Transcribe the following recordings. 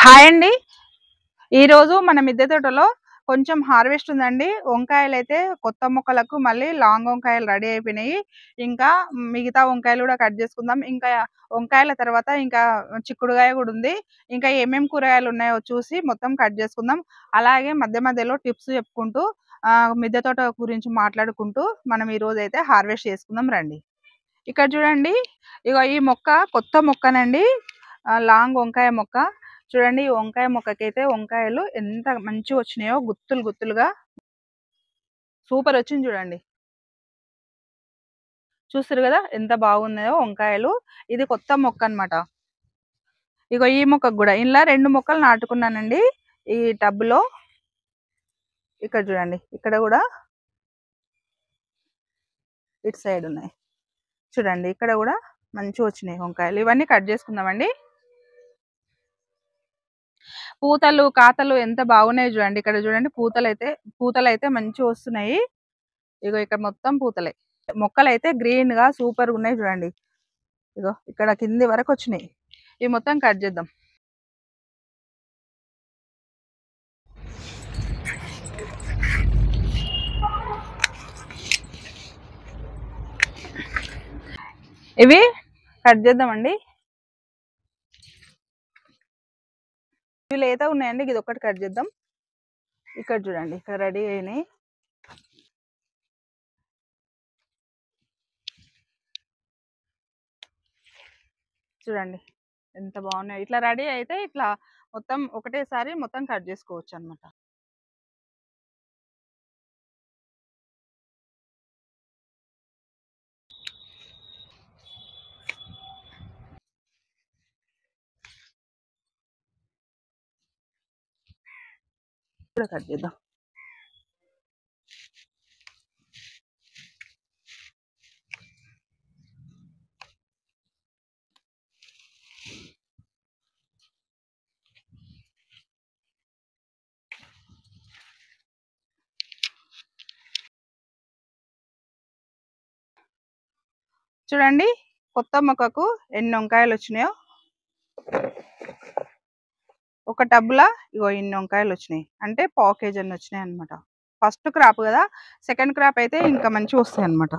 Hi అండి. ఈరోజు మన మిద్దె తోటలో కొంచెం హార్వెస్ట్ ఉందండి. వంకాయలైతే కొత్త మొక్కలకు మళ్ళీ లాంగ్ వంకాయలు రెడీ అయిపోయినాయి. ఇంకా మిగతా వంకాయలు కూడా కట్ చేసుకుందాం. ఇంకా వంకాయల తర్వాత ఇంకా చిక్కుడుగాయ కూడా ఉంది. ఇంకా ఏమేం కూరగాయలు ఉన్నాయో చూసి మొత్తం కట్ చేసుకుందాం. అలాగే మధ్య మధ్యలో టిప్స్ చెప్పుకుంటూ మిద్దె తోట గురించి మాట్లాడుకుంటూ మనం ఈరోజైతే హార్వెస్ట్ చేసుకుందాం రండి. ఇక్కడ చూడండి, ఇగో ఈ మొక్క కొత్త మొక్కనండి. లాంగ్ వంకాయ మొక్క. చూడండి, ఈ వంకాయ మొక్కకైతే వంకాయలు ఎంత మంచిగా వచ్చినాయో, గుత్తులు గుత్తులుగా సూపర్ వచ్చింది. చూడండి, చూస్తారు కదా ఎంత బాగున్నాయో వంకాయలు. ఇది కొత్త మొక్క అన్నమాట. ఇగో ఈ మొక్కకు కూడా ఇలా 2 మొక్కలు నాటుకున్నానండి ఈ టబ్లో. ఇక్కడ చూడండి, ఇక్కడ కూడా ఇటు సైడ్ ఉన్నాయి. చూడండి, ఇక్కడ కూడా మంచిగా వచ్చినాయి వంకాయలు. ఇవన్నీ కట్ చేసుకుందామండి. పూతలు కాతలు ఎంత బాగున్నాయి చూడండి. ఇక్కడ చూడండి, పూతలు అయితే మంచిగా వస్తున్నాయి. ఇగో ఇక్కడ మొత్తం పూతలే. మొక్కలు అయితే గ్రీన్ గా సూపర్ గా ఉన్నాయి చూడండి. ఇగో ఇక్కడ కింది వరకు వచ్చినాయి. ఇవి మొత్తం కట్ చేద్దాం. ఇవి కట్ చేద్దామండి. ఇవి లేత ఉన్నాయండి. ఇది ఒక్కటి కట్ చేద్దాం. ఇక్కడ చూడండి, ఇక్కడ రెడీ అయినాయి. చూడండి ఎంత బాగున్నాయి. ఇట్లా రెడీ అయితే ఇట్లా మొత్తం ఒకటేసారి మొత్తం కట్ చేసుకోవచ్చు అనమాట. కూడా కట్ చేద్దాం. చూడండి, కొత్త మొక్కకు ఎన్ని వంకాయలు వచ్చినాయో. ఒక టబ్లా ఇగో ఇన్ని వంకాయలు వచ్చినాయి. అంటే పావు కేజీ అన్ని వచ్చినాయి అనమాట. ఫస్ట్ క్రాప్ కదా, సెకండ్ క్రాప్ అయితే ఇంకా మంచిగా వస్తాయి అనమాట.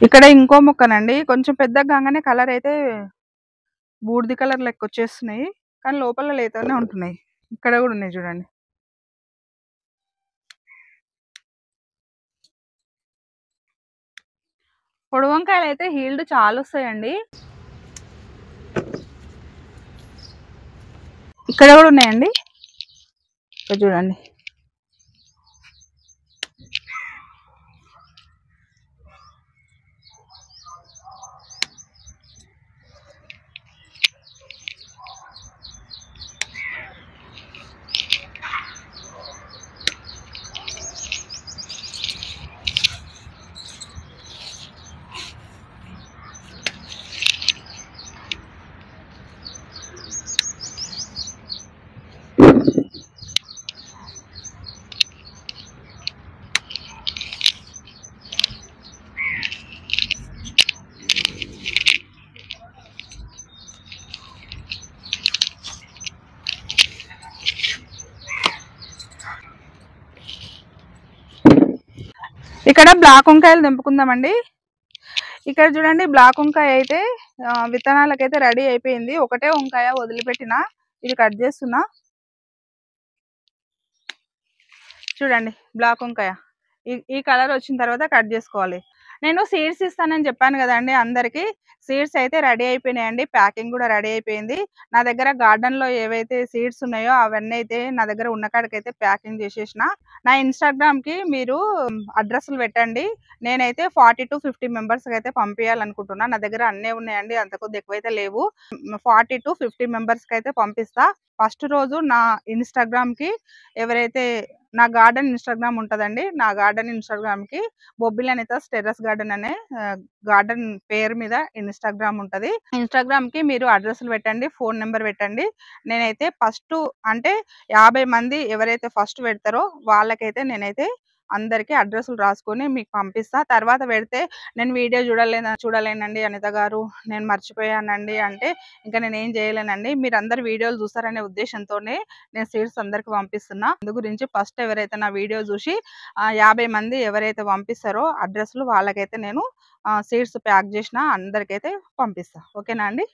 ఇక్కడ ఇంకో మొక్కనండి, కొంచెం పెద్దగా కాగానే కలర్ అయితే బూడిది కలర్ లెక్క వచ్చేస్తున్నాయి, కానీ లోపల లేతనే ఉంటున్నాయి. ఇక్కడ కూడా ఉన్నాయి చూడండి. పొడి వంకాయలు అయితే హీల్డ్ చాలా వస్తాయండి. ఇక్కడ కూడా ఉన్నాయండి. ఇక్కడ చూడండి. ఇక్కడ బ్లాక్ వంకాయలు తెంపుకుందామండి. ఇక్కడ చూడండి, బ్లాక్ వంకాయ అయితే విత్తనాలకైతే రెడీ అయిపోయింది. ఒకటే వంకాయ వదిలిపెట్టిన, ఇది కట్ చేస్తున్నా. చూడండి, బ్లాక్ వంకాయ ఈ కలర్ వచ్చిన తర్వాత కట్ చేసుకోవాలి. నేను సీడ్స్ ఇస్తానని చెప్పాను కదండి అందరికి. సీడ్స్ అయితే రెడీ అయిపోయినాయండి. ప్యాకింగ్ కూడా రెడీ అయిపోయింది. నా దగ్గర గార్డెన్ లో ఏవైతే సీడ్స్ ఉన్నాయో అవన్నీ అయితే నా దగ్గర ఉన్న కాడికైతే ప్యాకింగ్ చేసేసిన. నా ఇన్స్టాగ్రామ్ కి మీరు అడ్రస్లు పెట్టండి. నేనైతే 40 to 50 మెంబర్స్ అయితే పంపించాలనుకుంటున్నా. నా దగ్గర అన్నీ ఉన్నాయండి, అంత కొద్ది ఎక్కువైతే లేవు. 40 to 50 మెంబర్స్ కి అయితే పంపిస్తా. ఫస్ట్ రోజు నా ఇన్స్టాగ్రామ్ కి ఎవరైతే, నా గార్డెన్ ఇన్స్టాగ్రామ్ ఉంటదండి, నా గార్డెన్ ఇన్స్టాగ్రామ్ కి బొబ్బిలి అనితాస్ టెర్రస్ గార్డెన్ అనే గార్డెన్ పేరు మీద ఇన్స్టాగ్రామ్ ఉంటది. ఇన్స్టాగ్రామ్ కి మీరు అడ్రస్లు పెట్టండి, ఫోన్ నెంబర్ పెట్టండి. నేనైతే ఫస్ట్ అంటే 50 మంది ఎవరైతే ఫస్ట్ పెడతారో వాళ్ళకైతే నేనైతే అందరికీ అడ్రస్‌లు రాసుకొని మీకు పంపిస్తా. తర్వాత పెడితే నేను వీడియో చూడలేనండి అనిత గారు. నేను మర్చిపోయానండి అంటే ఇంక నేనేం చేయలేనండి. మీరందరూ వీడియోలు చూస్తారనే ఉద్దేశంతోనే నేను సీడ్స్ అందరికి పంపిస్తున్నా. అందు గురించి ఫస్ట్ ఎవరైతే నా వీడియో చూసి 50 మంది ఎవరైతే పంపిస్తారో అడ్రస్‌లు వాళ్ళకైతే నేను సీడ్స్ ప్యాక్ చేసిన అందరికైతే పంపిస్తా. ఓకేనా అండి?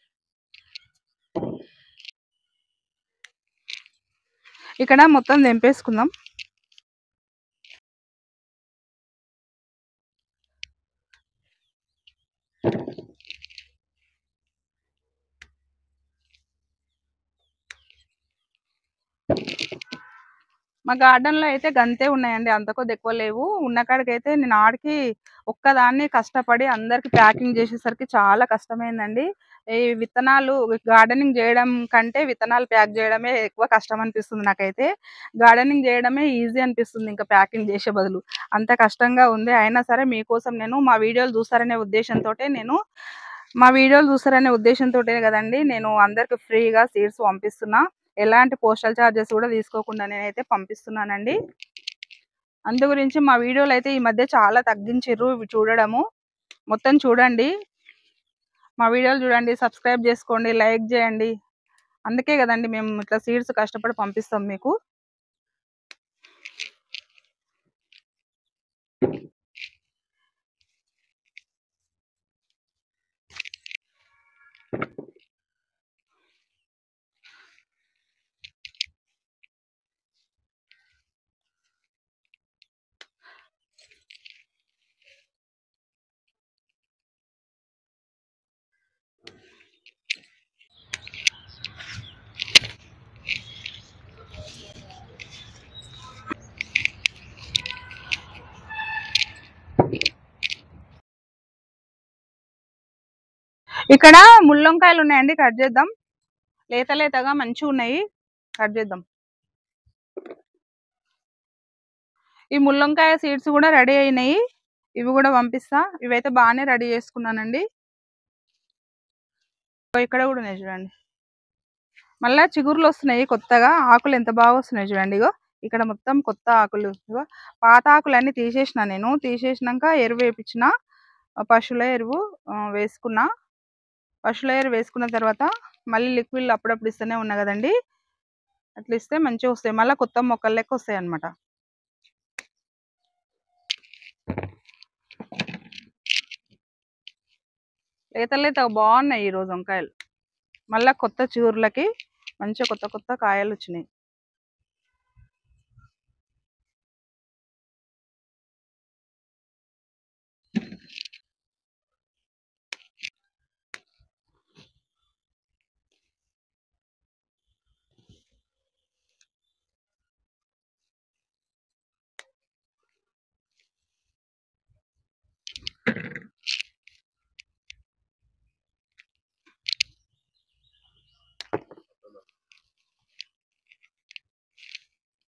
ఇక్కడ మొత్తం తెంపేసుకుందాం. మా గార్డెన్‌లో అయితే గంతే ఉన్నాయండి. అంత కొద్ది ఎక్కువ లేవు. ఉన్న కాడికైతే నేను ఆడికి ఒక్కదాన్ని కష్టపడి అందరికి ప్యాకింగ్ చేసేసరికి చాలా కష్టమైందండి. ఈ విత్తనాలు గార్డెనింగ్ చేయడం కంటే విత్తనాలు ప్యాక్ చేయడమే ఎక్కువ కష్టం అనిపిస్తుంది నాకైతే. గార్డెనింగ్ చేయడమే ఈజీ అనిపిస్తుంది ఇంకా ప్యాకింగ్ చేసే బదులు. అంత కష్టంగా ఉంది. అయినా సరే మీకోసం నేను మా వీడియోలు చూస్తారనే ఉద్దేశంతోటే కదండి నేను అందరికి ఫ్రీగా సీడ్స్ పంపిస్తున్నా. ఎలాంటి పోస్టల్ చార్జెస్ కూడా తీసుకోకుండా నేనైతే పంపిస్తున్నానండి. అందు గురించి మా వీడియోలు అయితే ఈ మధ్య చాలా తగ్గించిర్రు ఇవి చూడడము. మొత్తం చూడండి, మా వీడియోలు చూడండి, సబ్స్క్రైబ్ చేసుకోండి, లైక్ చేయండి. అందుకే కదండి మేము ఇట్లా సీడ్స్ కష్టపడి పంపిస్తాం మీకు. ఇక్కడ ముళ్ళొంకాయలు ఉన్నాయండి, కట్ చేద్దాం. లేతగా మంచిగా ఉన్నాయి, కట్ చేద్దాం. ఈ ముళ్ళొంకాయ సీడ్స్ కూడా రెడీ అయినాయి, ఇవి కూడా పంపిస్తా. ఇవైతే బాగానే రెడీ చేసుకున్నానండి. ఇక్కడ కూడా ఉన్నాయి చూడండి. మళ్ళా చిగుర్లు వస్తున్నాయి కొత్తగా. ఆకులు ఎంత బాగా వస్తున్నాయి చూడండి. ఇగో ఇక్కడ మొత్తం కొత్త ఆకులు. ఇగో పాత ఆకులన్నీ తీసేసిన నేను. తీసేసినాక ఎరువు వేయించిన, పశువుల ఎరువు వేసుకున్నా. పశువుల ఎరువు వేసుకున్న తర్వాత మళ్ళీ లిక్విడ్లు అప్పుడప్పుడు ఇస్తూనే ఉన్నా కదండి. అట్లా ఇస్తే మంచిగా వస్తాయి, మళ్ళీ కొత్త మొక్కలు లెక్క వస్తాయి అన్నమాట. లేత బాగున్నాయి ఈరోజు వంకాయలు. మళ్ళీ కొత్త చిగుర్లకి మంచిగా కొత్త కాయలు వచ్చినాయి.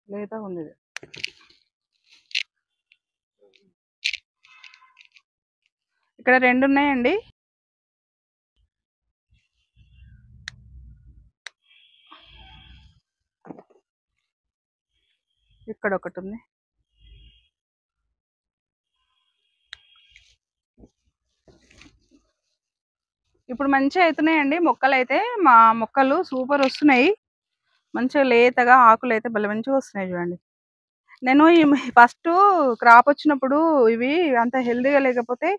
లేతగా ఉంది ఇది. ఇక్కడ 2 ఉన్నాయండి. ఇక్కడ ఒకటి ఉంది. ఇప్పుడు మంచిగా అవుతున్నాయండి మొక్కలు అయితే. మా మొక్కలు సూపర్ వస్తున్నాయి, మంచిగా లేతగా ఆకులు అయితే భలే మంచిగా వస్తున్నాయి చూడండి. నేను ఈ ఫస్ట్ క్రాప్ వచ్చినప్పుడు ఇవి అంత హెల్దీగా లేకపోతే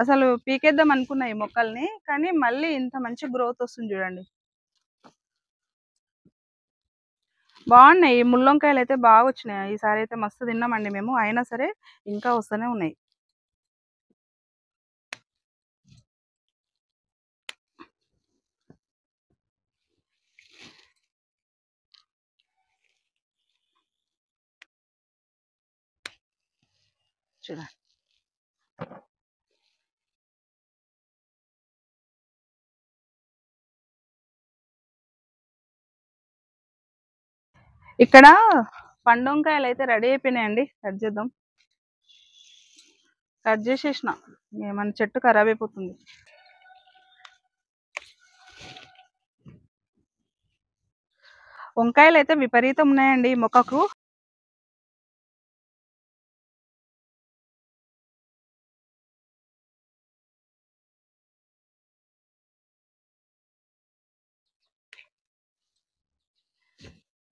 అసలు పీకేద్దాం అనుకున్నా ఈ మొక్కల్ని. కానీ మళ్ళీ ఇంత మంచి గ్రోత్ వస్తుంది చూడండి. బాగున్నాయి. ఈ ముళ్ళొంకాయలు అయితే బాగా వచ్చినాయి. ఈసారి అయితే మస్తు తిన్నామండి మేము. అయినా సరే ఇంకా వస్తూనే ఉన్నాయి. చూడండి, ఇక్కడ పండు వంకాయలు అయితే రెడీ అయిపోయినాయండి. కట్ చేద్దాం. కట్ చేసేసిన, మన చెట్టు ఖరాబ్ అయిపోతుంది. వంకాయలు అయితే విపరీతం ఉన్నాయండి మొక్కకు.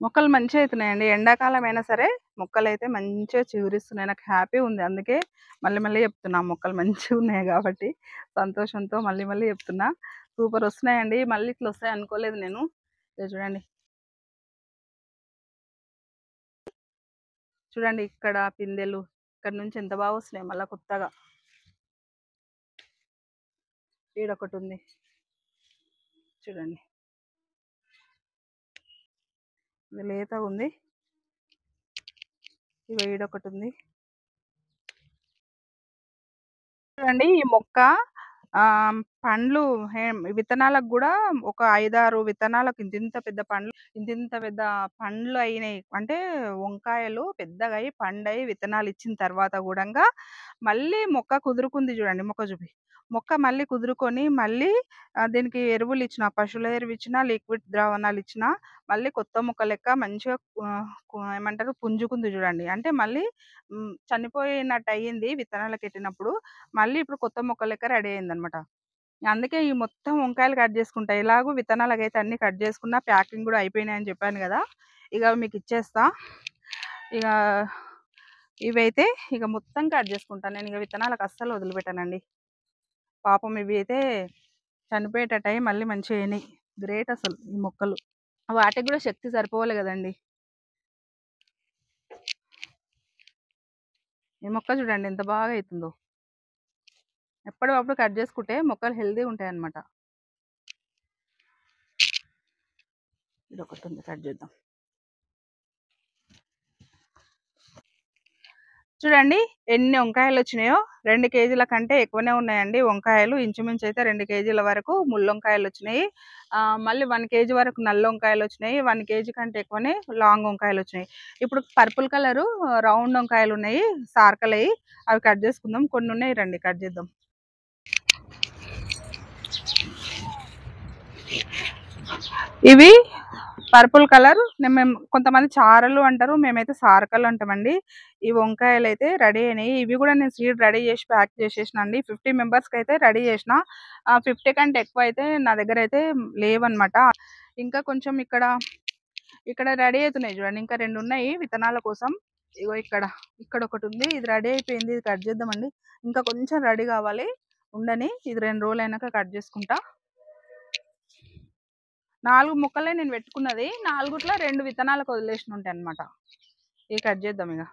మొక్కలు మంచిగా అవుతున్నాయండి. ఎండాకాలం అయినా సరే మొక్కలైతే మంచిగా చిగురిస్తున్నాయి. నాకు హ్యాపీ ఉంది. అందుకే మళ్ళీ మళ్ళీ చెప్తున్నా మొక్కలు మంచిగా ఉన్నాయి కాబట్టి సంతోషంతో మళ్ళీ మళ్ళీ చెప్తున్నా. సూపర్ వస్తున్నాయండి. మళ్ళీ ఇట్లా వస్తాయి అనుకోలేదు నేను. ఇదో చూడండి. చూడండి ఇక్కడ పిందెలు ఇక్కడ నుంచి ఎంత బాగా వస్తున్నాయి మళ్ళీ కొత్తగా. ఈడొకటి ఉంది చూడండి. ఇది లేతగా ఉంది. ఇగో ఈడొకటి ఉంది. చూడండి ఈ మొక్క పండ్లు విత్తనాలకు గూడా ఒక 5, 6 విత్తనాలకు ఇంతింత పెద్ద పండ్లు ఇంతింత పెద్ద పండ్లు అయినాయి. అంటే వంకాయలు పెద్దగయి, పండయి, విత్తనాలిచ్చిన తర్వాత గూడంగా మళ్ళీ మొక్క కుదురుకుంది జూడండి. మొక్క చూపి. మొక్క మళ్ళీ కుదురుకొని మళ్ళీ దీనికి ఎరువులిచ్చిన, పశువుల ఎరువిచ్చినా, లిక్విడ్ ద్రావణాలిచ్చినా మళ్ళీ కొత్త మొక్క లెక్క మంచిగా ఏమంటారు పుంజుకుంది జూడండి. అంటే మళ్ళీ చనిపోయినట్టయింది విత్తనాలకెట్టినప్పుడు. మళ్ళీ ఇప్పుడు కొత్త మొక్క లెక్క రెడీ అయిందనమాట. అందుకే ఈ మొత్తం వంకాయలు కట్ చేసుకుంటా. ఎలాగో విత్తనాలకైతే అన్నీ కట్ చేసుకున్నా, ప్యాకింగ్ గూడా అయిపోయినాయని చెప్పాను గదా! ఇక మీకిచ్చేస్తా. ఇక ఇవైతే ఇక మొత్తం కట్ చేసుకుంటా. నేనిక విత్తనాలకు అస్సలు వదిలిపెట్టనండి. పాపం ఇవి అయితే చనిపోయేటట్టయి మళ్ళీ మంచిగా అయినాయి. గ్రేట్ అసలు ఈ మొక్కలు. వాటికి గూడా శక్తి సరిపోవాలి గదండీ! ఈ మొక్క చూడండి ఎంత బాగా అయితుందో. ఎప్పటికప్పుడు కట్ చేసుకుంటే మొక్కలు హెల్తీగుంటాయన్నమాట. ఇదొకటుంది కట్ చేద్దాం. చూడండి ఎన్ని వంకాయలొచ్చినాయో. 2 కేజీల కంటే ఎక్కువనే ఉన్నాయండి వంకాయలు. ఇంచుమించు అయితే 2 కేజీల వరకు ముళ్ళొంకాయలొచ్చినాయి. మళ్ళీ 1 కేజీ వరకు నల్లొంకాయలొచ్చినాయి. 1 కేజీ కంటే ఎక్కువనే లాంగ్ వంకాయలొచ్చినాయి. ఇప్పుడు పర్పుల్ కలరు రౌండ్ వంకాయలున్నాయి. సార్కలయి. అవి కట్ చేసుకుందాం. కొన్నున్నాయి రండి కట్ చేద్దాం. ఇవి పర్పుల్ కలర్ మేము కొంతమంది చారలు అంటారు. మేమైతే సారకలు అంటామండి. ఈ వంకాయలైతే రెడీ అయినాయి. ఇవి కూడా నేను సీడ్ రెడీ చేసి ప్యాక్ చేసేసిన అండి. 50 మెంబర్స్‌కైతే రెడీ చేసిన. 50 కంటే ఎక్కువ అయితే నా దగ్గర అయితే లేవన్నమాట. ఇంకా కొంచెం ఇక్కడ రెడీ అవుతున్నాయి చూడండి. ఇంకా 2 ఉన్నాయి విత్తనాల కోసం. ఇగో ఇక్కడ ఒకటి ఉంది. ఇది రెడీ అయిపోయింది. ఇది కట్ చేద్దామండి. ఇంకా కొంచెం రెడీ కావాలి. ఉండని. ఇది 2 రోజులు అయినాక కట్ చేసుకుంటా. 4 మొక్కలే నేను పెట్టుకున్నది. 4 2 విత్తనాలకు వదిలేసిన ఉంటాయి అన్నమాట. ఇవి కట్ చేద్దాం ఇక.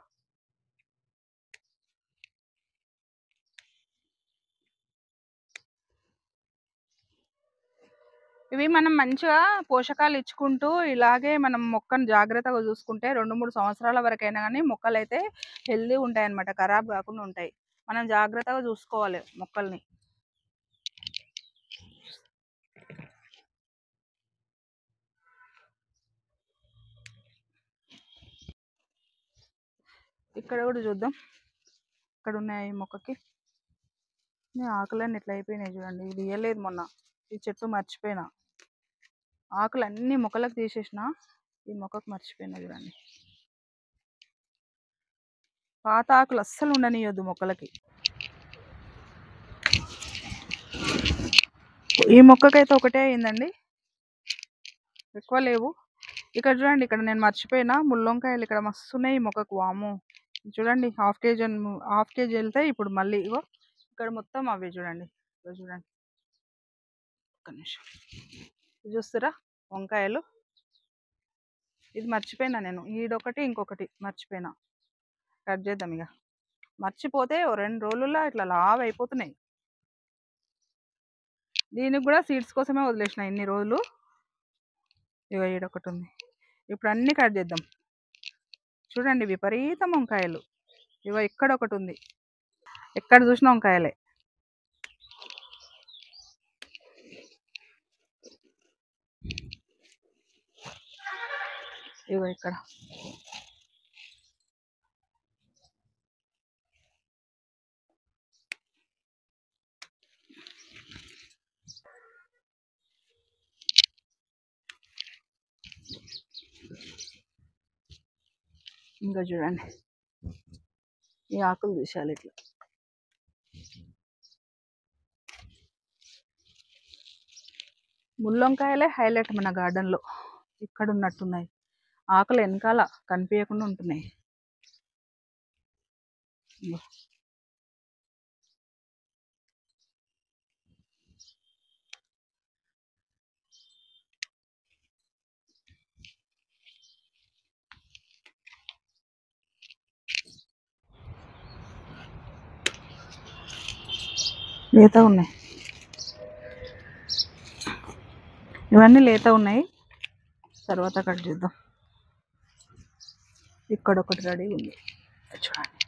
ఇవి మనం మంచిగా పోషకాలు ఇచ్చుకుంటూ ఇలాగే మనం మొక్కను జాగ్రత్తగా చూసుకుంటే 2, 3 సంవత్సరాల వరకైనా కానీ మొక్కలైతే హెల్తీగా ఉంటాయన్నమాట. ఖరాబ్ కాకుండా ఉంటాయి. మనం జాగ్రత్తగా చూసుకోవాలి మొక్కల్ని. ఇక్కడ కూడా చూద్దాం. ఇక్కడ ఉన్నాయి ఈ మొక్కకి. ఆకులన్నీ ఇట్లా అయిపోయినాయి చూడండి. ఇది ఇయ్యలేదు మొన్న. ఈ చెట్టు మర్చిపోయినా. ఆకులు అన్ని మొక్కలకు తీసేసిన. ఈ మొక్కకు మర్చిపోయినా చూడండి. పాత ఆకులు అస్సలు ఉండనియొద్దు మొక్కలకి. ఈ మొక్కకైతే ఒకటే అయిందండి. ఎక్కువ లేవు. ఇక్కడ చూడండి. ఇక్కడ నేను మర్చిపోయినా ముళ్ళొంకాయలు ఇక్కడ మస్తున్నాయి ఈ మొక్కకు. వామ్మో! చూడండి హాఫ్ కేజీ వెళ్తాయి. ఇప్పుడు మళ్ళీ ఇగో ఇక్కడ మొత్తం అవే చూడండి. ఇగో చూడండి. ఒక్క నిమిషం. చూస్తురా వంకాయలు. ఇది మర్చిపోయినా నేను. ఈడొకటి ఇంకొకటి మర్చిపోయినా. కట్ చేద్దాం ఇక. మర్చిపోతే 2 రోజుల్లో ఇట్లా లావు అయిపోతున్నాయి. దీనికి కూడా సీడ్స్ కోసమే వదిలేసిన ఇన్ని రోజులు. ఇగో ఈడొకటి ఉంది. ఇప్పుడు అన్నీ కట్ చేద్దాం. చూడండి విపరీతం వంకాయలు. ఇగో ఇక్కడ ఒకటి ఉంది. ఎక్కడ చూసినా వంకాయలే. ఇగో ఇక్కడ ఇంకా చూడండి. ఈ ఆకులు తీసేయాలి ఇట్లా. ముళ్ళొంకాయలే హైలైట్ మన గార్డెన్లో. ఇక్కడ ఉన్నట్టున్నాయి. ఆకులు వెనకాల కనిపించకుండా ఉంటున్నాయి. లేత ఉన్నాయి, ఇవన్నీ లేత ఉన్నాయి. తర్వాత కట్ చేద్దాం. ఇక్కడ ఒకటి రెడీ ఉంది చూడండి.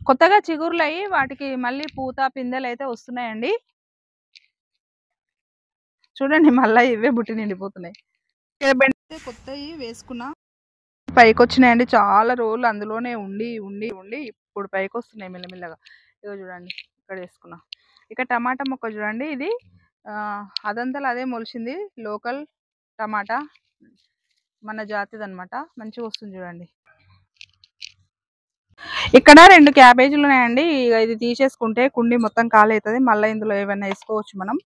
కొత్తగా చిగుర్లు అయ్యి వాటికి మళ్ళీ పూత పిందెలు అయితే వస్తున్నాయండి. చూడండి మళ్ళీ ఇవే బుట్టి నిండిపోతున్నాయి. ఇక్కడ బెండ కొత్తవి వేసుకున్నా పైకి వచ్చినాయండి. చాలా రోజులు అందులోనే ఉండి ఉండి ఉండి ఇప్పుడు పైకి వస్తున్నాయి మెల్లమెల్లగా. ఇదో చూడండి ఇక్కడ వేసుకున్నా. ఇక టమాటా మొక్క చూడండి, ఇది అదంతలో అదే మొలిచింది. లోకల్ టమాటా, మన జాతిది అనమాట. మంచిగా వస్తుంది చూడండి. ఇక్కడ 2 క్యాబేజీలు ఉన్నాయండి. ఇది తీసేసుకుంటే కుండీ మొత్తం ఖాళీ అవుతుంది. మళ్ళీ ఇందులో ఏమైనా వేసుకోవచ్చు మనం.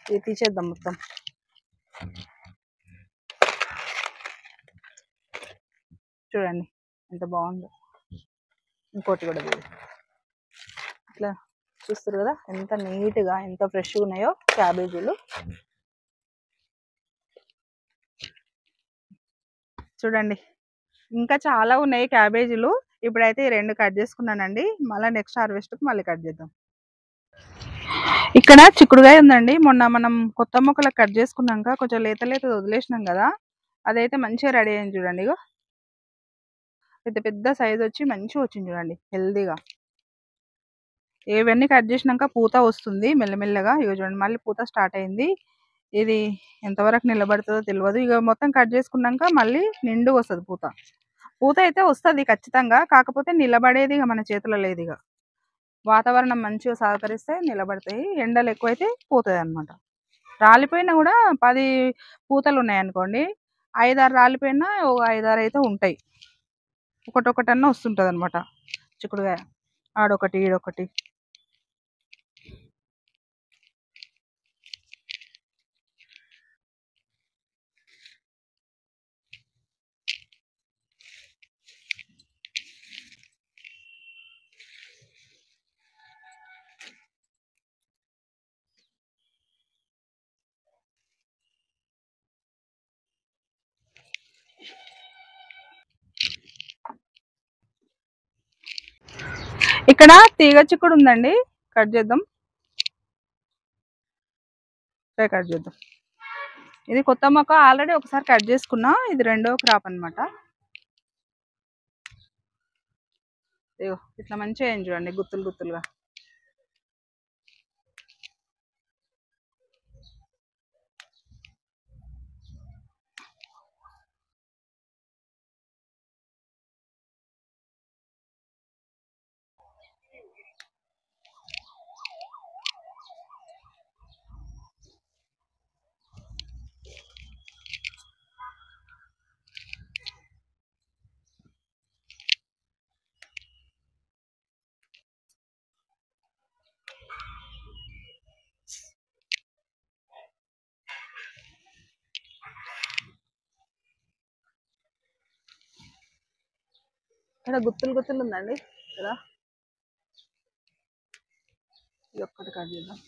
ఇది తీసేద్దాం మొత్తం. చూడండి ఎంత బాగుందో. ఇంకోటి కూడా ఇట్లా చూస్తారు కదా ఎంత నీట్గా ఎంత ఫ్రెష్గా ఉన్నాయో క్యాబేజీలు. చూడండి ఇంకా చాలా ఉన్నాయి క్యాబేజీలు. ఇప్పుడైతే ఈ 2 కట్ చేసుకున్నానండి. మళ్ళీ నెక్స్ట్ హార్వెస్ట్కి మళ్ళీ కట్ చేద్దాం. ఇక్కడ చిక్కుడుగాయ ఉందండి. మొన్న మనం కొత్త మొక్కలకు కట్ చేసుకున్నాక కొంచెం లేత లేత వదిలేసినాం కదా, అదైతే మంచిగా రెడీ అయింది చూడండి. ఇగో పెద్ద పెద్ద సైజు వచ్చి మంచిగా వచ్చింది చూడండి, హెల్దీగా. ఇవన్నీ కట్ చేసినాక పూత వస్తుంది మెల్లమెల్లగా. ఇక చూడండి మళ్ళీ పూత స్టార్ట్ అయింది. ఇది ఎంతవరకు నిలబడుతుందో తెలియదు. ఇక మొత్తం కట్ చేసుకున్నాక మళ్ళీ నిండుగా వస్తుంది పూత. పూత అయితే వస్తుంది ఖచ్చితంగా, కాకపోతే నిలబడేది ఇక మన చేతిలో లేదు. ఇక వాతావరణం మంచిగా సహకరిస్తే నిలబడతాయి. ఎండలు ఎక్కువైతే పోతుంది అనమాట. రాలిపోయినా కూడా 10 పూతలు ఉన్నాయనుకోండి, 5-6 రాలిపోయినా 5-6 అయితే ఉంటాయి. ఒకటొకటన్నా వస్తుంటుంది అనమాట చిక్కుడుగాయ. ఆడొకటి ఈడొకటి. ఇక్కడ తీగ చిక్కుడు ఉందండి, కట్ చేద్దాం. కట్ చేద్దాం. ఇది కొత్త మొక్క, ఆల్రెడీ ఒకసారి కట్ చేసుకున్నా. ఇది 2వ క్రాప్ అనమాట. ఇట్లా మంచిగా అయింది చూడండి, గుత్తులు గుత్తులుగా. ఇక్కడ గుత్తులు గుత్తులు ఉందండి కదా, ఇది ఒక్కటి కట్ చేద్దాం.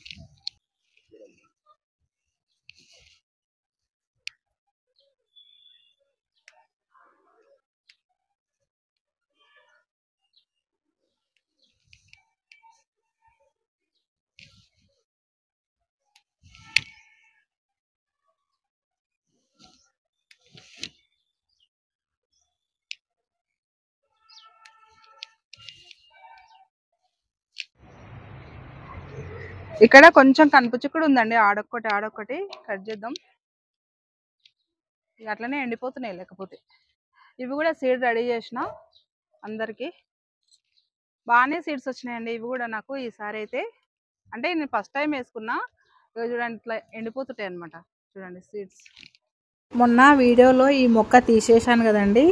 ఇక్కడ కొంచెం కనుపు చిక్కుడు ఉందండి, ఆడొక్కటి కట్ చేద్దాం. ఇక అట్లనే ఎండిపోతున్నాయి లేకపోతే. ఇవి కూడా సీడ్ రెడీ చేసిన అందరికి. బాగానే సీడ్స్ వచ్చినాయండి ఇవి కూడా నాకు ఈసారి అయితే. అంటే నేను ఫస్ట్ టైం వేసుకున్నా. ఇక చూడండి ఇట్లా ఎండిపోతుంటాయి అనమాట. చూడండి సీడ్స్. మొన్న వీడియోలో ఈ మొక్క తీసేసాను కదండి.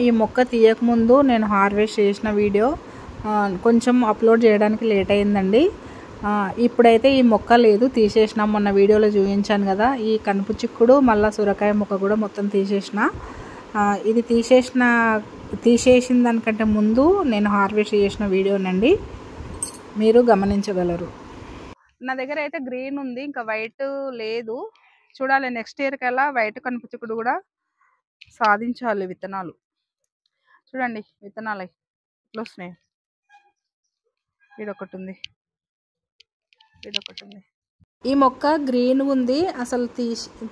ఈ మొక్క తీయకముందు నేను హార్వెస్ట్ చేసిన వీడియో కొంచెం అప్లోడ్ చేయడానికి లేట్ అయిందండి. ఇప్పుడైతే ఈ మొక్క లేదు, తీసేసినాం. మొన్న వీడియోలో చూపించాను కదా, ఈ కనుపు చిక్కుడు మళ్ళీ సొరకాయ మొక్క కూడా మొత్తం తీసేసిన. ఇది తీసేసిన దానికంటే ముందు నేను హార్వెస్ట్ చేసిన వీడియోనండి, మీరు గమనించగలరు. నా దగ్గర అయితే గ్రీన్ ఉంది, ఇంకా వైట్ లేదు. చూడాలి, నెక్స్ట్ ఇయర్ కల్లా వైట్ కనుపు చిక్కుడు కూడా సాధించాలి. విత్తనాలు చూడండి, విత్తనాలు ఇట్లా వస్తున్నాయి. ఇదొకటి ఉంది. ఈ మొక్క గ్రీన్ ఉంది, అసలు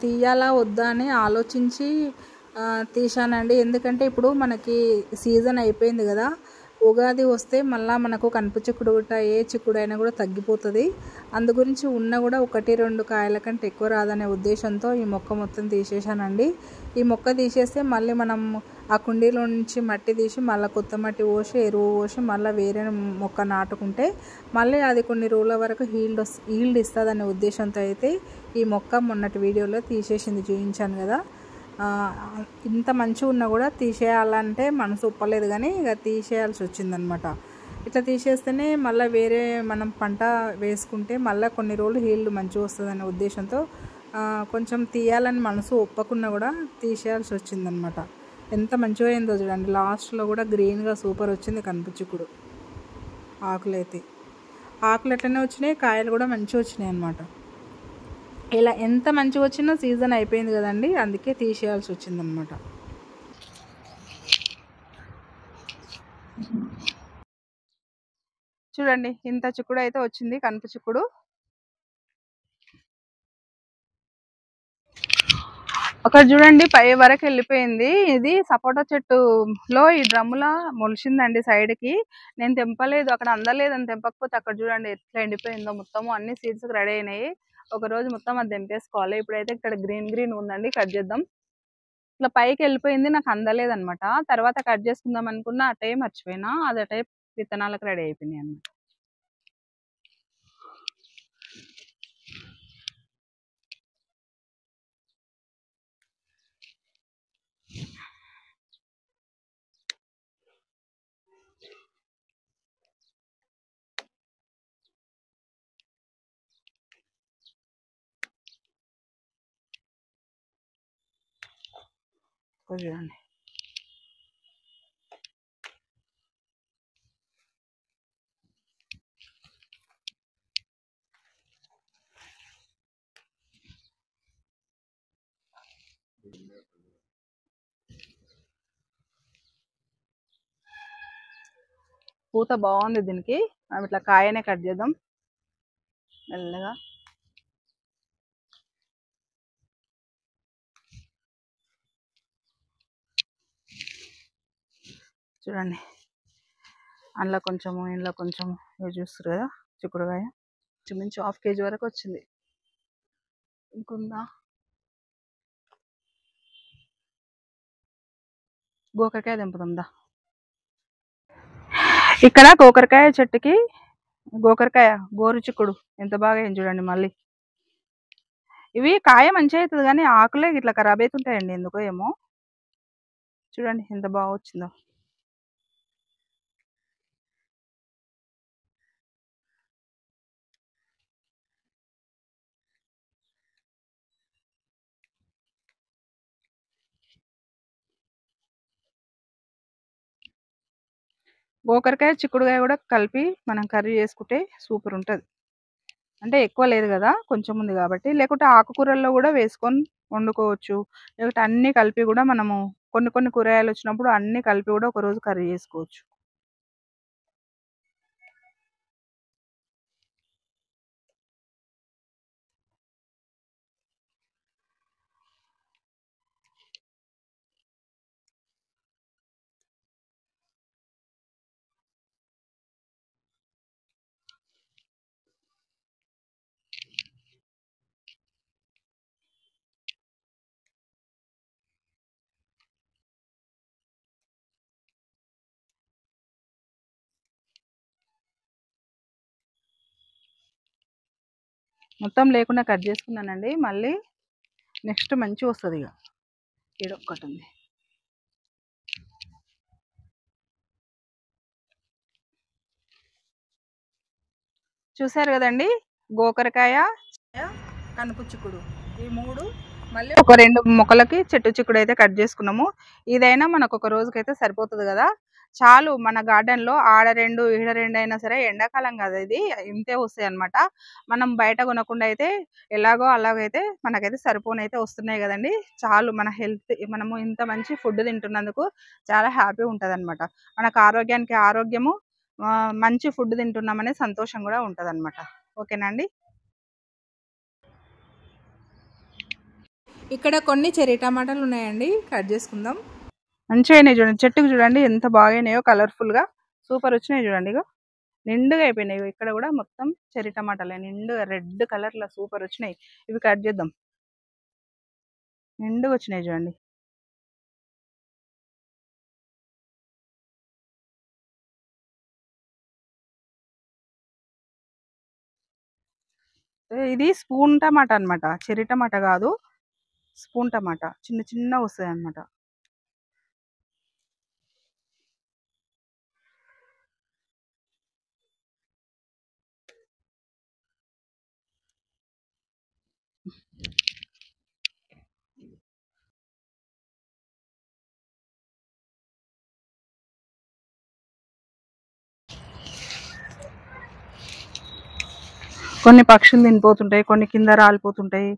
తీయాలా వద్దా అని ఆలోచించి తీసానండి. ఎందుకంటే ఇప్పుడు మనకి సీజన్ అయిపోయింది కదా, ఉగాది వస్తే మళ్ళీ మనకు కనుపు చిక్కుడు ఏ చిక్కుడైనా కూడా తగ్గిపోతుంది. అందు గురించి ఉన్న కూడా 1-2 కాయల కంటే ఎక్కువ రాదనే ఉద్దేశంతో ఈ మొక్క మొత్తం తీసేసానండి. ఈ మొక్క తీసేస్తే మళ్ళీ మనం ఆ కుండీలో నుంచి మట్టి తీసి మళ్ళీ కొత్త మట్టి పోసి ఎరువు పోసి మళ్ళీ వేరే మొక్క నాటుకుంటే మళ్ళీ అది కొన్ని రోజుల వరకు హీల్డ్ ఇస్తుందనే ఉద్దేశంతో అయితే ఈ మొక్క మొన్నటి వీడియోలో తీసేసింది, చూపించాను కదా. ఇంత మంచిగా ఉన్నా కూడా తీసేయాలంటే మనసు ఒప్పలేదు, కానీ ఇక తీసేయాల్సి వచ్చిందనమాట. ఇట్లా తీసేస్తేనే మళ్ళీ వేరే మనం పంట వేసుకుంటే మళ్ళీ కొన్ని రోజులు హీల్డ్ మంచిగా వస్తుందనే ఉద్దేశంతో కొంచెం తీయాలని మనసు ఒప్పకున్నా కూడా తీసేయాల్సి వచ్చిందనమాట. ఎంత మంచిగా అయిందో చూడండి, లాస్ట్లో కూడా గ్రీన్గా సూపర్ వచ్చింది కనుపు చిక్కుడు. ఆకులు ఎట్లనే వచ్చినాయి, కాయలు కూడా మంచిగా వచ్చినాయి అన్నమాట. ఇలా ఎంత మంచిగా వచ్చినా సీజన్ అయిపోయింది కదండి, అందుకే తీసేయాల్సి వచ్చిందనమాట. చూడండి, ఇంత చిక్కుడు అయితే వచ్చింది కనుపు చిక్కుడు. ఒకటి చూడండి, పై వరకు వెళ్ళిపోయింది. ఇది సపోటా చెట్టులో ఈ డ్రమ్ములా మొలిచిందండి సైడ్కి. నేను తెంపలేదు, అక్కడ అందలేదు అని తెంపకపోతే అక్కడ చూడండి ఎట్లా ఎండిపోయిందో. మొత్తము అన్ని సీడ్స్ రెడీ అయినాయి. ఒక రోజు మొత్తం అది తెంపేసుకోవాలి. ఇప్పుడైతే ఇక్కడ గ్రీన్ ఉందండి, కట్ చేద్దాం. ఇట్లా పైకి వెళ్ళిపోయింది, నాకు అందలేదు అనమాట. తర్వాత కట్ చేసుకుందాం అనుకున్నా, అటే మర్చిపోయినా. అది అటే విత్తనాలకు రెడీ అయిపోయినాయి అన్నమాట. చూడండి, పూత బాగుంది దీనికి. మనం ఇట్లా కాయనే కట్ చేద్దాం మెల్లగా. చూడండి, అందులో కొంచెము ఇంట్లో కొంచెము ఇవి చూస్తారు కదా, చిక్కుడుకాయ మించి 1/2 kg వరకు వచ్చింది. ఇంకొందా గోకరకాయ తెంపుతుందా. ఇక్కడ గోకరకాయ చెట్టుకి గోరు చిక్కుడు ఎంత బాగా అయింది చూడండి. మళ్ళీ ఇవి కాయ మంచిగా అవుతుంది, కానీ ఆకులే ఇట్లా ఖరాబ్ అవుతుంటాయండి ఎందుకో ఏమో. చూడండి ఎంత బాగా వచ్చిందో. గోకరకాయ చిక్కుడుకాయ కూడా కలిపి మనం కర్రీ చేసుకుంటే సూపర్ ఉంటుంది. అంటే ఎక్కువ లేదు కదా, కొంచెం ఉంది కాబట్టి. లేకుంటే ఆకుకూరల్లో కూడా వేసుకొని వండుకోవచ్చు. లేకపోతే అన్నీ కలిపి కూడా మనము కొన్ని కూరగాయలు వచ్చినప్పుడు అన్నీ కలిపి కూడా ఒకరోజు కర్రీ చేసుకోవచ్చు. మొత్తం లేకుండా కట్ చేసుకున్నానండి. మళ్ళీ నెక్స్ట్ మంచిగా వస్తుంది. ఇక ఈడొక్కటి ఉంది. చూసారు కదండి, గోకరకాయ, కనుపు చిక్కుడు, ఈ 3 మళ్ళీ ఒక 2 మొక్కలకి చెట్టు చిక్కుడు అయితే కట్ చేసుకున్నాము. ఇదైనా మనకు ఒక రోజుకైతే సరిపోతుంది కదా. చాలు మన గార్డెన్లో ఆడ 2 ఈడ 2 అయినా సరే, ఎండాకాలం కదా ఇది, ఇంతే వస్తాయి అనమాట. మనం బయట కొనకుండా అయితే ఎలాగో అలాగైతే మనకైతే సరిపోనైతే వస్తున్నాయి కదండి. చాలు మన హెల్త్, మనము ఇంత మంచి ఫుడ్ తింటున్నందుకు చాలా హ్యాపీ ఉంటుంది అనమాట. మనకు ఆరోగ్యానికి ఆరోగ్యము, మంచి ఫుడ్ తింటున్నామనే సంతోషం కూడా ఉంటుంది అనమాట. ఓకేనా అండి. ఇక్కడ కొన్ని చెర్రీ టమాటాలు ఉన్నాయండి, కట్ చేసుకుందాం. మంచిగా అయినాయి చూడండి, చెట్టుకు చూడండి ఎంత బాగాయినాయో, కలర్ఫుల్గా సూపర్ వచ్చినాయి చూడండి. ఇగో నిండుగా అయిపోయినాయి. ఇక్కడ కూడా మొత్తం చెర్రీ టమాటాలే, నిండుగా రెడ్ కలర్లో సూపర్ వచ్చినాయి. ఇవి కట్ చేద్దాం. నిండుగా వచ్చినాయి చూడండి. ఇది స్పూన్ టమాటా అనమాట, చెర్రీ టమాటా కాదు, స్పూన్ టమాటా, చిన్న చిన్న వస్తాయి అనమాట. కొన్ని పక్షులు తినిపోతుంటాయి, కొన్ని కింద రాలిపోతుంటాయి.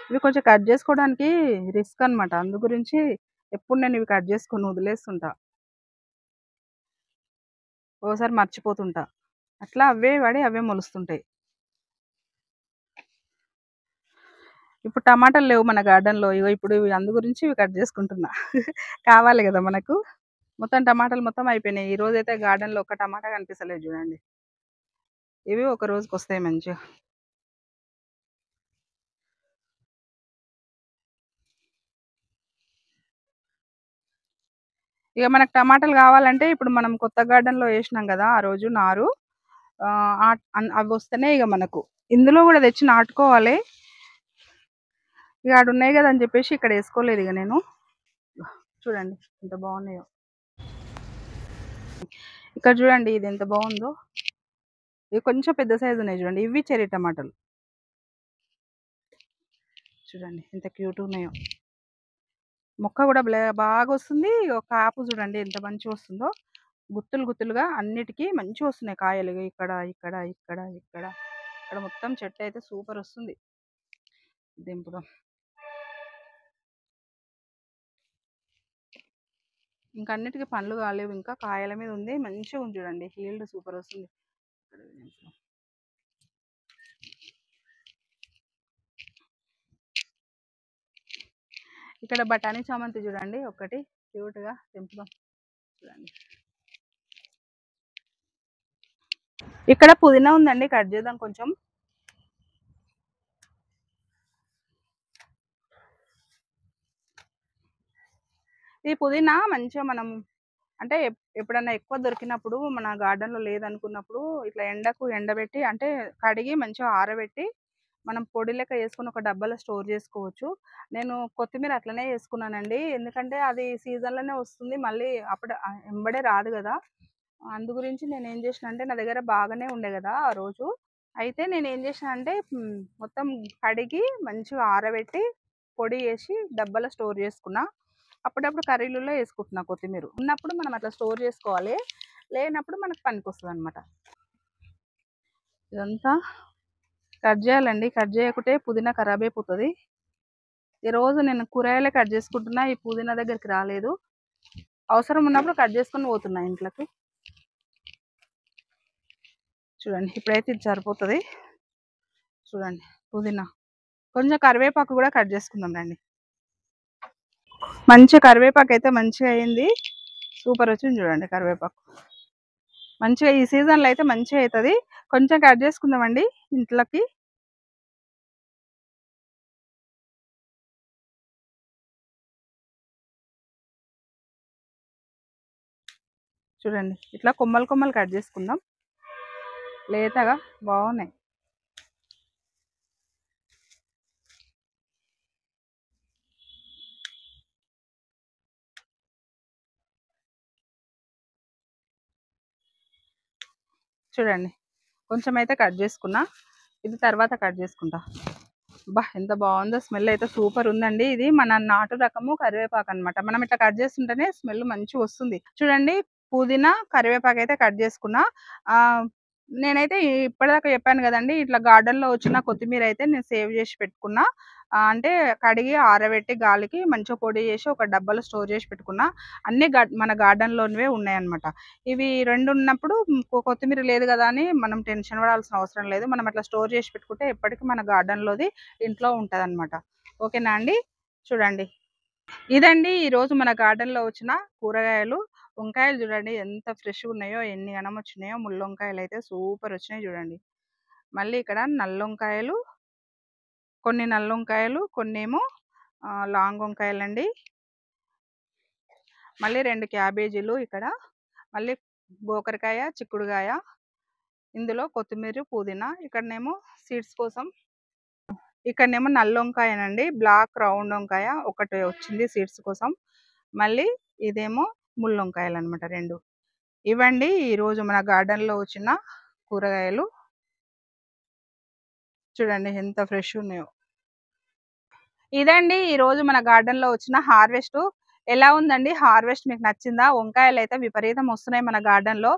ఇవి కొంచెం కట్ చేసుకోవడానికి రిస్క్ అనమాట. అందు గురించి ఎప్పుడు నేను ఇవి కట్ చేసుకొని వదిలేస్తుంటా, ఓసారి మర్చిపోతుంటా, అట్లా అవే పడి అవే మొలుస్తుంటాయి. ఇప్పుడు టమాటాలు లేవు మన గార్డెన్లో, ఇగో ఇప్పుడు అందు గురించి ఇవి కట్ చేసుకుంటున్నా. కావాలి కదా మనకు. మొత్తం టమాటాలు మొత్తం అయిపోయినాయి. ఈ రోజు అయితే గార్డెన్లో ఒక టమాటా కనిపిస్తలేదు చూడండి. ఇవి ఒక రోజుకి వస్తాయి మంచిగా. ఇక మనకు టమాటాలు కావాలంటే ఇప్పుడు మనం కొత్త గార్డెన్లో వేసినాం కదా ఆ రోజు నారు, అవి వస్తేనే ఇక మనకు ఇందులో కూడా తెచ్చి నాటుకోవాలి. ఇక ఆడ ఉన్నాయి కదా అని చెప్పేసి ఇక్కడ వేసుకోలేదు ఇక నేను. చూడండి ఎంత బాగున్నాయో. ఇక్కడ చూడండి ఇది ఎంత బాగుందో. ఇవి కొంచెం పెద్ద సైజు ఉన్నాయి చూడండి, ఇవి చెర్రీ టమాటాలు. చూడండి ఎంత క్యూట్ ఉన్నాయో. మొక్క కూడా బాగా వస్తుంది. ఒక ఆపు చూడండి ఎంత మంచిగా వస్తుందో, గుత్తులు గుత్తులుగా అన్నిటికీ మంచిగా వస్తున్నాయి కాయలు. ఇక్కడ ఇక్కడ ఇక్కడ ఇక్కడ ఇక్కడ మొత్తం చెట్టు అయితే సూపర్ వస్తుంది. దింపుదాం. ఇంకా అన్నిటికీ పండ్లు కాలేవు, ఇంకా కాయల మీద ఉంది, మంచిగా ఉంది చూడండి, హీల్డ్ సూపర్ వస్తుంది. ఇక్కడ బఠానీ చామంతి చూడండి ఒకటి క్యూట్గా తెంపుదాం. చూడండి ఇక్కడ పుదీనా ఉందండి, కట్ చేద్దాం కొంచెం. ఈ పుదీనా మంచిగా మనం అంటే ఎప్పుడన్నా ఎక్కువ దొరికినప్పుడు, మన గార్డెన్లో లేదనుకున్నప్పుడు ఇట్లా ఎండకు ఎండబెట్టి, అంటే కడిగి మంచిగా ఆరబెట్టి మనం పొడి లెక్క వేసుకొని ఒక డబ్బాలో స్టోర్ చేసుకోవచ్చు. నేను కొత్తిమీర అట్లనే వేసుకున్నానండి, ఎందుకంటే అది సీజన్లోనే వస్తుంది, మళ్ళీ అప్పుడు ఎంబడే రాదు కదా. అందు గురించి నేను ఏం చేసిన అంటే, నా దగ్గర బాగానే ఉండే కదా ఆ రోజు, అయితే నేను ఏం చేసిన అంటే మొత్తం కడిగి మంచిగా ఆరబెట్టి పొడి వేసి డబ్బాలో స్టోర్ చేసుకున్నా. అప్పుడప్పుడు కర్రీలలో వేసుకుంటున్నా కొత్తిమీర. ఉన్నప్పుడు మనం అట్లా స్టోర్ చేసుకోవాలి, లేనప్పుడు మనకు పనికి వస్తుంది అనమాట. ఇదంతా కట్ చేయాలండి, కట్ చేయకుంటే పుదీనా ఖరాబ్ అయిపోతుంది. ఈరోజు నేను కూరగాయలే కట్ చేసుకుంటున్నా, ఈ పుదీనా దగ్గరికి రాలేదు. అవసరం ఉన్నప్పుడు కట్ చేసుకొని పోతున్నా ఇంట్లోకి. చూడండి ఇప్పుడైతే ఇది సరిపోతుంది. చూడండి పుదీనా, కొంచెం కరివేపాకు కూడా కట్ చేసుకుందాం రండి. మంచిగా కరివేపాకు అయితే మంచిగా అయింది, సూపర్ వచ్చింది చూడండి కరివేపాకు. మంచిగా ఈ సీజన్లో అయితే మంచిగా అవుతుంది. కొంచెం కట్ చేసుకుందామండి ఇంట్లోకి. చూడండి ఇట్లా కొమ్మలు కొమ్మలు కట్ చేసుకుందాం, లేతగా బాగున్నాయి. చూడండి కొంచెం అయితే కట్ చేసుకున్నా, ఇది తర్వాత కట్ చేసుకుంటా. బా ఎంత బాగుందో, స్మెల్ అయితే సూపర్ ఉందండి. ఇది మన నాటు రకము కరివేపాకు అనమాట. మనం ఇట్లా కట్ చేస్తుంటేనే స్మెల్ మంచిగా వస్తుంది. చూడండి, పుదీనా కరివేపాకు అయితే కట్ చేసుకున్నా. నేనైతే ఇప్పటిదాకా చెప్పాను కదండి, ఇట్లా గార్డెన్లో వచ్చిన కొత్తిమీర అయితే నేను సేవ్ చేసి పెట్టుకున్నా. అంటే కడిగి ఆరబెట్టి గాలికి మంచిగా పొడి చేసి ఒక డబ్బాలో స్టోర్ చేసి పెట్టుకున్నా. అన్ని మన గార్డెన్లోనివే ఉన్నాయన్నమాట. ఇవి 2 ఉన్నప్పుడు కొత్తిమీర లేదు కదా అని మనం టెన్షన్ పడాల్సిన అవసరం లేదు. మనం అట్లా స్టోర్ చేసి పెట్టుకుంటే ఎప్పటికీ మన గార్డెన్లోది ఇంట్లో ఉంటదన్నమాట. ఓకేనా అండి? చూడండి, ఇదండి ఈరోజు మన గార్డెన్లో వచ్చిన కూరగాయలు. వంకాయలు చూడండి ఎంత ఫ్రెష్గా ఉన్నాయో, ఎన్ని గనం వచ్చినాయో. ముళ్ళొంకాయలు అయితే సూపర్ వచ్చినాయి చూడండి. మళ్ళీ ఇక్కడ నల్లొంకాయలు, కొన్ని నల్లొంకాయలు, కొన్నేమో లాంగ్ వంకాయలండి. మళ్ళీ 2 క్యాబేజీలు ఇక్కడ. మళ్ళీ గోకరకాయ, చిక్కుడుకాయ, ఇందులో కొత్తిమీర, పుదీనా. ఇక్కడనేమో సీడ్స్ కోసం, ఇక్కడనేమో నల్లొంకాయనండి, బ్లాక్ రౌండ్ వంకాయ ఒకటి వచ్చింది సీడ్స్ కోసం. మళ్ళీ ఇదేమో ముళ్ళొంకాయలు అనమాట 2. ఇవండి ఈరోజు మన గార్డెన్లో వచ్చిన కూరగాయలు. చూడండి ఎంత ఫ్రెష్ ఉన్నాయో. ఇదండి ఈరోజు మన గార్డెన్లో వచ్చిన హార్వెస్ట్. ఎలా ఉందండి హార్వెస్ట్? మీకు నచ్చిందా? వంకాయలు అయితే విపరీతం వస్తున్నాయి మన గార్డెన్లో.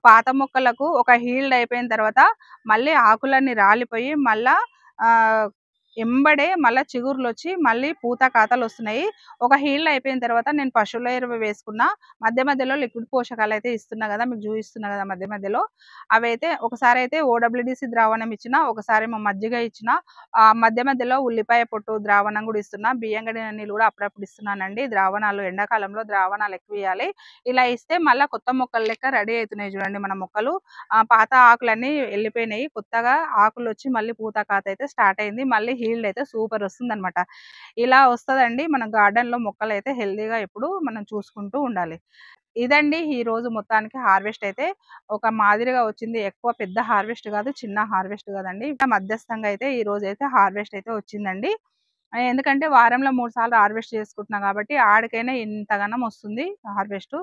పాత మొక్కలకు ఒక హీల్డ్ అయిపోయిన తర్వాత మళ్ళీ ఆకులన్నీ రాలిపోయి మళ్ళా ఎంబడే మళ్ళీ చిగుర్లు వచ్చి మళ్ళీ పూత కాతలు వస్తున్నాయి. ఒక హీల్డ్ అయిపోయిన తర్వాత నేను పశువుల ఎరువు వేసుకున్నా. మధ్య మధ్యలో లిక్విడ్ పోషకాలు అయితే ఇస్తున్నా కదా, మీకు చూపిస్తున్నా కదా మధ్య మధ్యలో. అవైతే ఒకసారి అయితే ఓడబ్ల్యూడిసి ద్రావణం ఇచ్చిన, ఒకసారి మజ్జిగ ఇచ్చిన. మధ్య మధ్యలో ఉల్లిపాయ పొట్టు ద్రావణం కూడా ఇస్తున్నా. బియ్యం గడిన నీళ్ళు కూడా అప్పుడప్పుడు ఇస్తున్నానండి. ద్రావణాలు ఎండాకాలంలో ద్రావణాలు ఎక్కువ ఇవ్వాలి. ఇలా ఇస్తే మళ్ళీ కొత్త మొక్కలు లెక్క రెడీ అవుతున్నాయి చూడండి మన మొక్కలు. పాత ఆకులన్నీ వెళ్ళిపోయినాయి, కొత్తగా ఆకులు వచ్చి మళ్ళీ పూత కాత అయితే స్టార్ట్ అయింది. మళ్ళీ హీల్డ్ అయితే సూపర్ వస్తుందన్నమాట. ఇలా వస్తుందండి మన గార్డెన్లో మొక్కలు అయితే హెల్దీగా ఎప్పుడు మనం చూసుకుంటూ ఉండాలి. ఇదండి ఈరోజు మొత్తానికి హార్వెస్ట్ అయితే ఒక మాదిరిగా వచ్చింది. ఎక్కువ పెద్ద హార్వెస్ట్ కాదు, చిన్న హార్వెస్ట్ కాదండి, మధ్యస్థంగా అయితే ఈ రోజు అయితే హార్వెస్ట్ అయితే వచ్చిందండి. ఎందుకంటే వారంలో 3 సార్లు హార్వెస్ట్ చేసుకుంటున్నాం కాబట్టి ఆడికైనా ఇంతగానం వస్తుంది హార్వెస్ట్.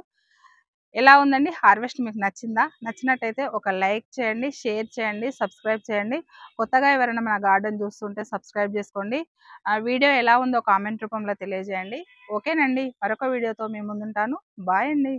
ఎలా ఉందండి హార్వెస్ట్? మీకు నచ్చిందా? నచ్చినట్టయితే ఒక లైక్ చేయండి, షేర్ చేయండి, సబ్స్క్రైబ్ చేయండి. కొత్తగా ఎవరైనా మన గార్డెన్ చూస్తుంటే సబ్స్క్రైబ్ చేసుకోండి. వీడియో ఎలా ఉందో కామెంట్ రూపంలో తెలియజేయండి. ఓకేనండి, మరొక వీడియోతో మీ ముందుంటాను. బాయ్ అండి.